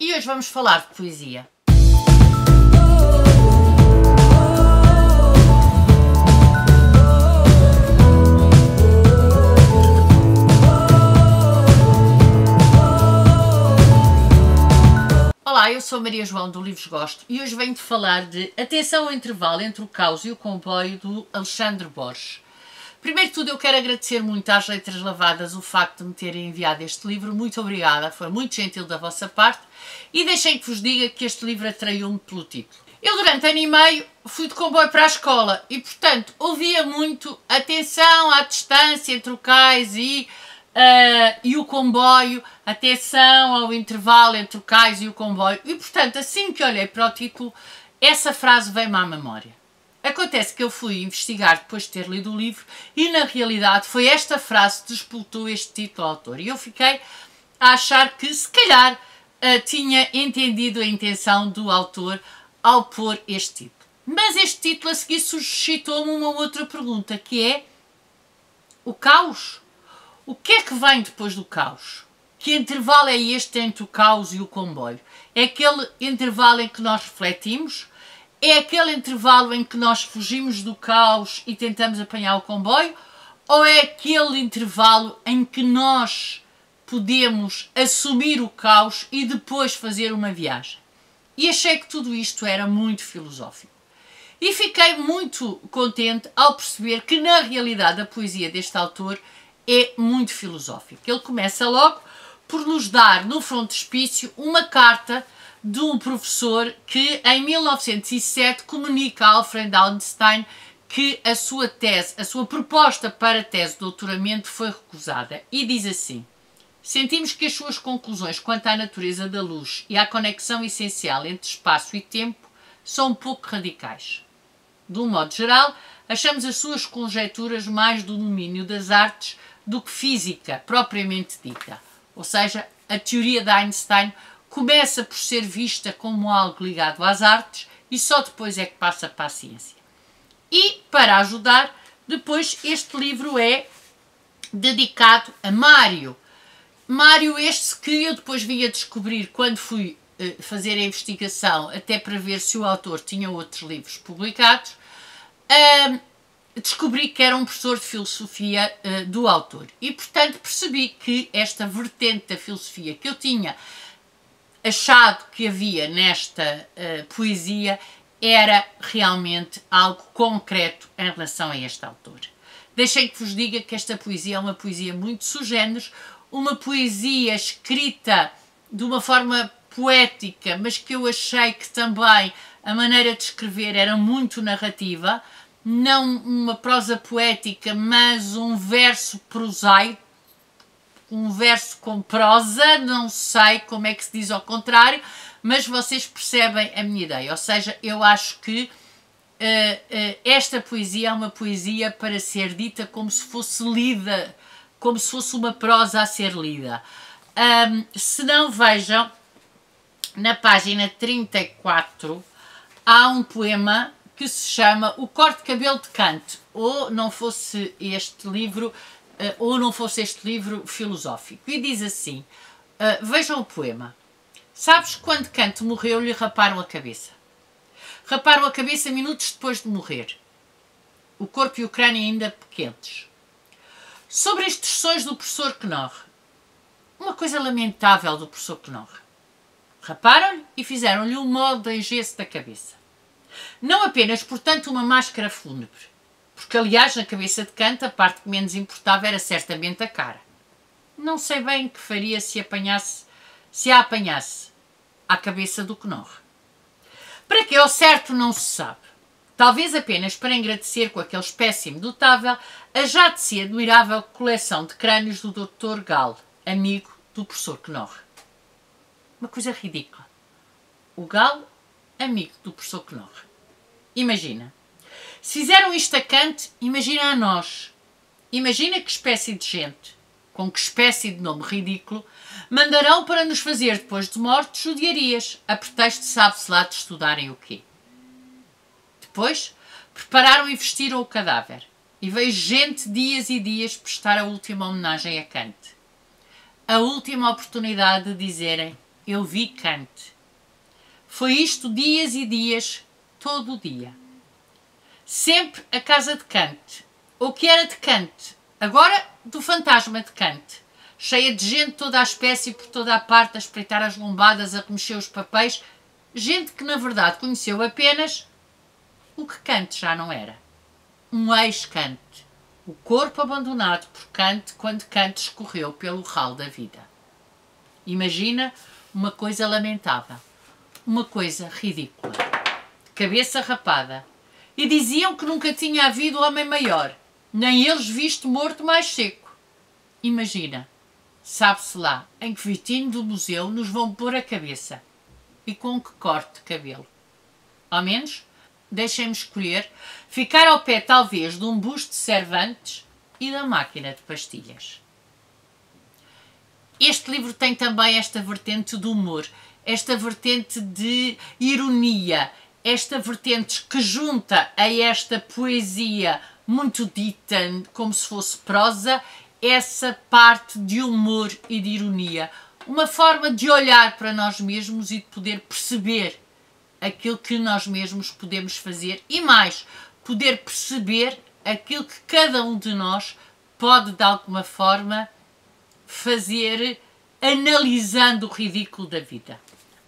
e hoje vamos falar de poesia. Olá, eu sou Maria João do Livros Gosto e hoje venho-te falar de Atenção ao Intervalo entre o Caos e o Comboio, do Alexandre Borges. Primeiro de tudo, eu quero agradecer muito às Letras Lavadas o facto de me terem enviado este livro. Muito obrigada, foi muito gentil da vossa parte. E deixem que vos diga que este livro atraiu-me pelo título. Eu durante ano e meio fui de comboio para a escola e, portanto, ouvia muito atenção à distância entre o cais e o comboio, atenção ao intervalo entre o cais e o comboio. E, portanto, assim que olhei para o título, essa frase veio-me à memória. Acontece que eu fui investigar depois de ter lido o livro e, na realidade, foi esta frase que despoltou este título ao autor. E eu fiquei a achar que, se calhar, tinha entendido a intenção do autor ao pôr este título. Mas este título a seguir suscitou-me uma outra pergunta, que é: o caos? O que é que vem depois do caos? Que intervalo é este entre o caos e o comboio? É aquele intervalo em que nós refletimos? É aquele intervalo em que nós fugimos do caos e tentamos apanhar o comboio? Ou é aquele intervalo em que nós podemos assumir o caos e depois fazer uma viagem? E achei que tudo isto era muito filosófico. E fiquei muito contente ao perceber que, na realidade, a poesia deste autor é muito filosófica. Ele começa logo por nos dar, no frontispício, uma carta de um professor que, em 1907, comunica a Alfred Einstein que a sua tese, a sua proposta para a tese de doutoramento foi recusada. E diz assim: sentimos que as suas conclusões quanto à natureza da luz e à conexão essencial entre espaço e tempo são um pouco radicais. De um modo geral, achamos as suas conjecturas mais do domínio das artes do que física propriamente dita. Ou seja, a teoria de Einstein começa por ser vista como algo ligado às artes e só depois é que passa para a ciência. E, para ajudar, depois este livro é dedicado a Mário. Mário este que eu depois vim a descobrir quando fui fazer a investigação, até para ver se o autor tinha outros livros publicados, descobri que era um professor de filosofia do autor. E, portanto, percebi que esta vertente da filosofia que eu tinha achado que havia nesta poesia era realmente algo concreto em relação a este autor. Deixem que vos diga que esta poesia é uma poesia muito sui generis, uma poesia escrita de uma forma poética, mas que eu achei que também a maneira de escrever era muito narrativa, não uma prosa poética, mas um verso prosaico, um verso com prosa, não sei como é que se diz ao contrário, mas vocês percebem a minha ideia. Ou seja, eu acho que esta poesia é uma poesia para ser dita como se fosse lida, como se fosse uma prosa a ser lida. Se não, vejam, na página 34 há um poema que se chama O Corte de Cabelo de Kant, ou não fosse este livro filosófico. E diz assim, vejam o poema: sabes que quando Kant morreu lhe raparam a cabeça. Raparam a cabeça minutos depois de morrer. O corpo e o crânio ainda pequenos. Sobre as instruções do professor Knorr. Uma coisa lamentável do professor Knorr. Raparam-lhe e fizeram-lhe um molde em gesso da cabeça. Não apenas, portanto, uma máscara fúnebre, porque, aliás, na cabeça de Kant a parte que menos importava era certamente a cara. Não sei bem o que faria se a apanhasse à cabeça do Knorr. Para que ao certo não se sabe. Talvez apenas para engrandecer com aquele espécime dotável a já de si admirável coleção de crânios do Dr. Gall, amigo do professor Knorr. Uma coisa ridícula. O Gall, amigo do professor Knorr. Imagina. Se fizeram isto a Kant, imagina a nós. Imagina que espécie de gente, com que espécie de nome ridículo, mandarão para nos fazer, depois de mortos, judiarias, a pretexto de sabe-se lá de estudarem o quê. Depois, prepararam e vestiram o cadáver. E veio gente dias e dias prestar a última homenagem a Kant. A última oportunidade de dizerem: eu vi Kant. Foi isto dias e dias, todo o dia. Sempre a casa de Kant, ou que era de Kant, agora do fantasma de Kant, cheia de gente toda a espécie por toda a parte a espreitar as lombadas, a remexer os papéis, gente que na verdade conheceu apenas o que Kant já não era. Um ex-Kant, o corpo abandonado por Kant quando Kant escorreu pelo ralo da vida. Imagina uma coisa lamentável, uma coisa ridícula, de cabeça rapada, e diziam que nunca tinha havido homem maior, nem eles visto morto mais seco. Imagina, sabe-se lá em que vitinho do museu nos vão pôr a cabeça e com que corte de cabelo. Ao menos, deixem-me escolher, ficar ao pé talvez de um busto de Cervantes e da máquina de pastilhas. Este livro tem também esta vertente do humor, esta vertente de ironia, esta vertente que junta a esta poesia muito dita, como se fosse prosa, essa parte de humor e de ironia. Uma forma de olhar para nós mesmos e de poder perceber aquilo que nós mesmos podemos fazer e mais, poder perceber aquilo que cada um de nós pode de alguma forma fazer analisando o ridículo da vida.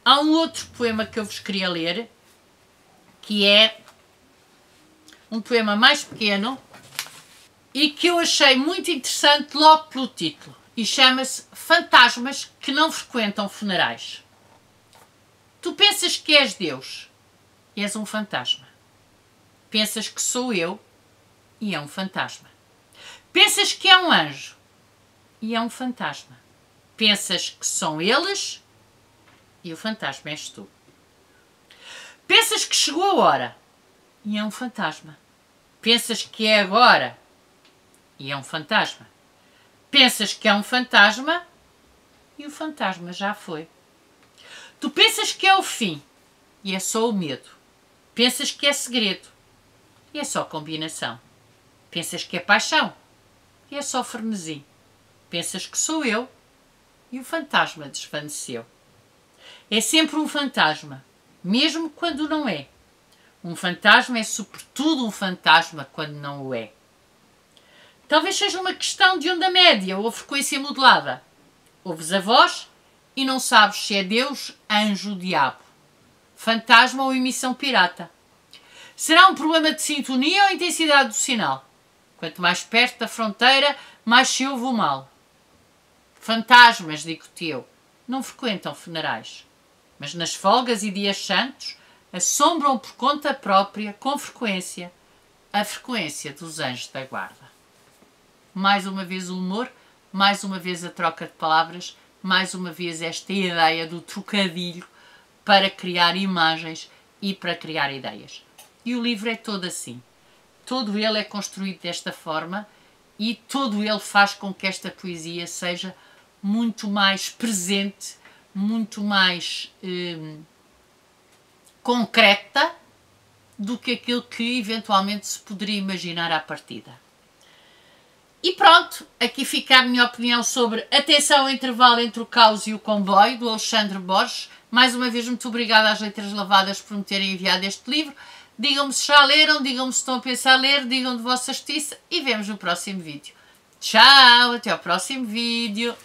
Há um outro poema que eu vos queria ler, que é um poema mais pequeno e que eu achei muito interessante logo pelo título, e chama-se Fantasmas que não frequentam funerais. Tu pensas que és Deus e és um fantasma. Pensas que sou eu e é um fantasma. Pensas que é um anjo e é um fantasma. Pensas que são eles e o fantasma és tu. Pensas que chegou a hora e é um fantasma. Pensas que é agora e é um fantasma. Pensas que é um fantasma e o fantasma já foi. Tu pensas que é o fim e é só o medo. Pensas que é segredo e é só combinação. Pensas que é paixão e é só frenesi. Pensas que sou eu e o fantasma desvaneceu. É sempre um fantasma, mesmo quando não é. Um fantasma é sobretudo um fantasma quando não o é. Talvez seja uma questão de onda média ou frequência modulada. Ouves a voz e não sabes se é Deus, anjo, diabo, fantasma ou emissão pirata. Será um problema de sintonia ou intensidade do sinal? Quanto mais perto da fronteira, mais se ouve o mal. Fantasmas, digo-te eu, não frequentam funerais, mas nas folgas e dias santos assombram por conta própria, com frequência, a frequência dos anjos da guarda. Mais uma vez o humor, mais uma vez a troca de palavras, mais uma vez esta ideia do trocadilho para criar imagens e para criar ideias. E o livro é todo assim. Todo ele é construído desta forma e todo ele faz com que esta poesia seja muito mais presente, muito mais concreta do que aquilo que eventualmente se poderia imaginar à partida. E pronto, aqui fica a minha opinião sobre Atenção ao Intervalo entre o Caos e o Comboio, do Alexandre Borges. Mais uma vez, muito obrigada às Letras Lavadas por me terem enviado este livro. Digam-me se já leram, digam-me se estão a pensar ler, digam de vossa justiça e vemos no próximo vídeo. Tchau, até ao próximo vídeo.